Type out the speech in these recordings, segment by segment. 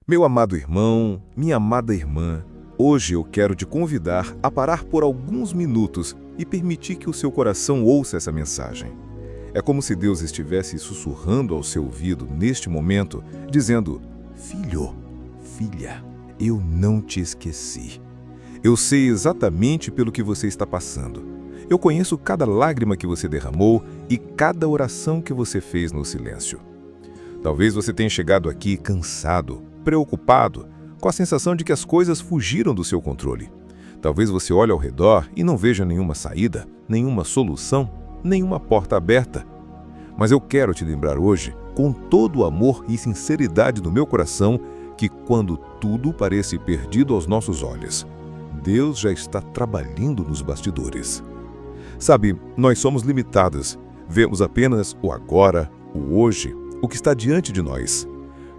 Meu amado irmão, minha amada irmã, hoje eu quero te convidar a parar por alguns minutos e permitir que o seu coração ouça essa mensagem. É como se Deus estivesse sussurrando ao seu ouvido neste momento, dizendo: Filho, filha, eu não te esqueci. Eu sei exatamente pelo que você está passando. Eu conheço cada lágrima que você derramou e cada oração que você fez no silêncio. Talvez você tenha chegado aqui cansado, preocupado, com a sensação de que as coisas fugiram do seu controle. Talvez você olhe ao redor e não veja nenhuma saída, nenhuma solução, nenhuma porta aberta. Mas eu quero te lembrar hoje, com todo o amor e sinceridade do meu coração, que quando tudo parece perdido aos nossos olhos, Deus já está trabalhando nos bastidores. Sabe, nós somos limitados, vemos apenas o agora, o hoje, o que está diante de nós.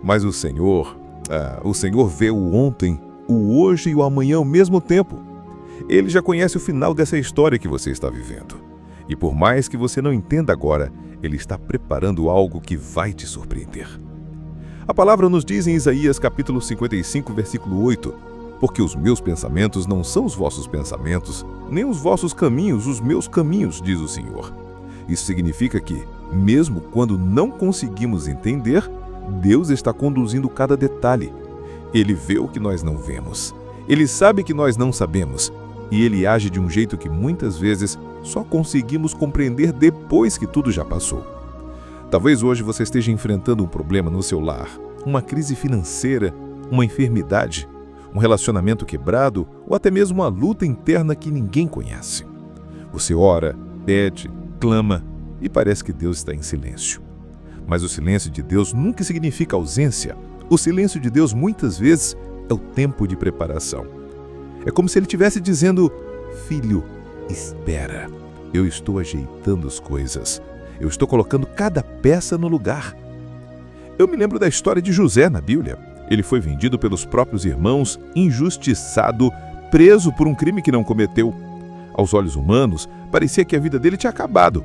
Mas o Senhor vê o ontem, o hoje e o amanhã ao mesmo tempo. Ele já conhece o final dessa história que você está vivendo. E por mais que você não entenda agora, Ele está preparando algo que vai te surpreender. A palavra nos diz em Isaías capítulo 55, versículo 8, porque os meus pensamentos não são os vossos pensamentos, nem os vossos caminhos os meus caminhos, diz o Senhor. Isso significa que, mesmo quando não conseguimos entender, Deus está conduzindo cada detalhe. Ele vê o que nós não vemos. Ele sabe que nós não sabemos. E Ele age de um jeito que muitas vezes só conseguimos compreender depois que tudo já passou. Talvez hoje você esteja enfrentando um problema no seu lar, uma crise financeira, uma enfermidade, um relacionamento quebrado ou até mesmo uma luta interna que ninguém conhece. Você ora, pede, clama e parece que Deus está em silêncio. Mas o silêncio de Deus nunca significa ausência. O silêncio de Deus muitas vezes é o tempo de preparação. É como se Ele estivesse dizendo: Filho, espera, eu estou ajeitando as coisas. Eu estou colocando cada peça no lugar. Eu me lembro da história de José na Bíblia. Ele foi vendido pelos próprios irmãos, injustiçado, preso por um crime que não cometeu. Aos olhos humanos, parecia que a vida dele tinha acabado.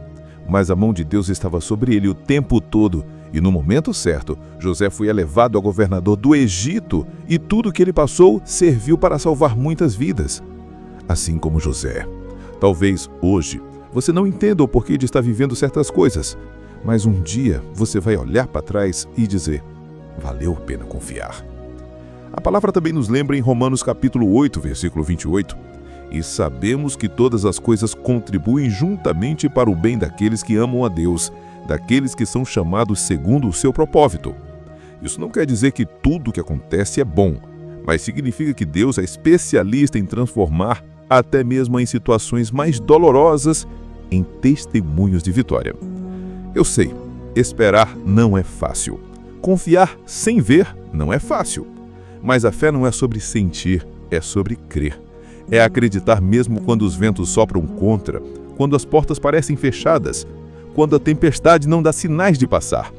Mas a mão de Deus estava sobre ele o tempo todo. E no momento certo, José foi elevado a governador do Egito e tudo o que ele passou serviu para salvar muitas vidas. Assim como José. Talvez hoje você não entenda o porquê de estar vivendo certas coisas, mas um dia você vai olhar para trás e dizer: valeu a pena confiar. A palavra também nos lembra em Romanos capítulo 8, versículo 28, e sabemos que todas as coisas contribuem juntamente para o bem daqueles que amam a Deus, daqueles que são chamados segundo o seu propósito. Isso não quer dizer que tudo o que acontece é bom, mas significa que Deus é especialista em transformar até mesmo em situações mais dolorosas em testemunhos de vitória. Eu sei, esperar não é fácil. Confiar sem ver não é fácil. Mas a fé não é sobre sentir, é sobre crer. É acreditar mesmo quando os ventos sopram contra, quando as portas parecem fechadas, quando a tempestade não dá sinais de passar.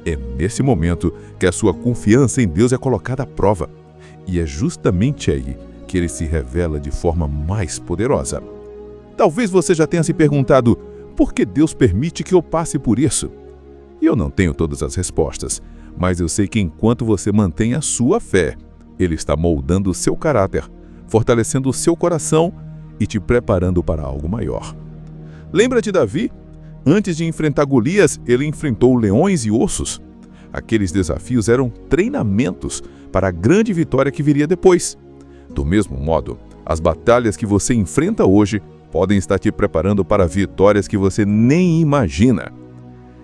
É nesse momento que a sua confiança em Deus é colocada à prova. E é justamente aí que Ele se revela de forma mais poderosa. Talvez você já tenha se perguntado: por que Deus permite que eu passe por isso? E eu não tenho todas as respostas, mas eu sei que enquanto você mantém a sua fé, Ele está moldando o seu caráter, fortalecendo o seu coração e te preparando para algo maior. Lembra de Davi? Antes de enfrentar Golias, ele enfrentou leões e ursos. Aqueles desafios eram treinamentos para a grande vitória que viria depois. Do mesmo modo, as batalhas que você enfrenta hoje podem estar te preparando para vitórias que você nem imagina.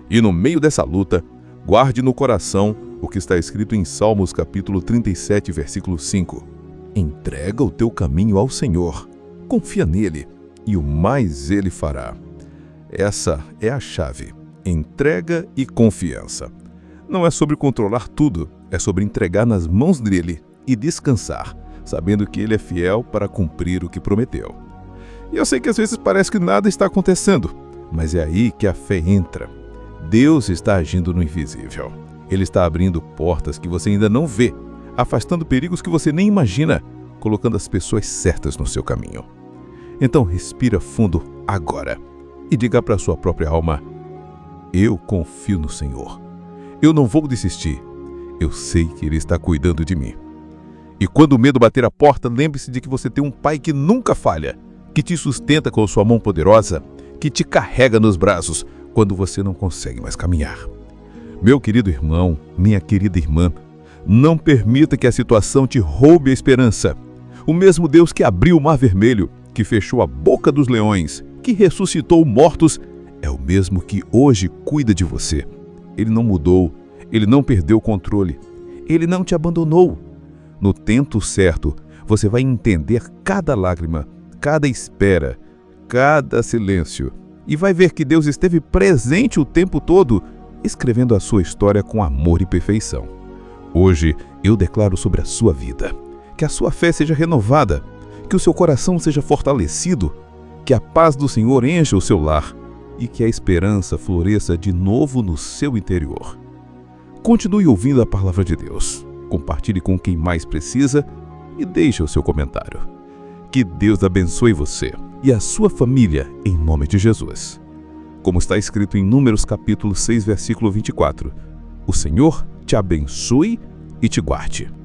E no meio dessa luta, guarde no coração o que está escrito em Salmos capítulo 37, versículo 5. Entrega o teu caminho ao Senhor, confia nele, e o mais Ele fará. Essa é a chave, entrega e confiança. Não é sobre controlar tudo, é sobre entregar nas mãos dele e descansar, sabendo que Ele é fiel para cumprir o que prometeu. E eu sei que às vezes parece que nada está acontecendo, mas é aí que a fé entra. Deus está agindo no invisível. Ele está abrindo portas que você ainda não vê, afastando perigos que você nem imagina, colocando as pessoas certas no seu caminho. Então respira fundo agora e diga para a sua própria alma: eu confio no Senhor. Eu não vou desistir. eu sei que Ele está cuidando de mim. E quando o medo bater a porta, lembre-se de que você tem um Pai que nunca falha, que te sustenta com sua mão poderosa, que te carrega nos braços quando você não consegue mais caminhar. Meu querido irmão, minha querida irmã, não permita que a situação te roube a esperança. O mesmo Deus que abriu o Mar Vermelho, que fechou a boca dos leões, que ressuscitou mortos, é o mesmo que hoje cuida de você. Ele não mudou, Ele não perdeu o controle, Ele não te abandonou. No tempo certo, você vai entender cada lágrima, cada espera, cada silêncio, e vai ver que Deus esteve presente o tempo todo, escrevendo a sua história com amor e perfeição. Hoje, eu declaro sobre a sua vida, que a sua fé seja renovada, que o seu coração seja fortalecido, que a paz do Senhor encha o seu lar e que a esperança floresça de novo no seu interior. Continue ouvindo a palavra de Deus, compartilhe com quem mais precisa e deixe o seu comentário. Que Deus abençoe você e a sua família em nome de Jesus. Como está escrito em Números capítulo 6, versículo 24, o Senhor te abençoe e te guarde.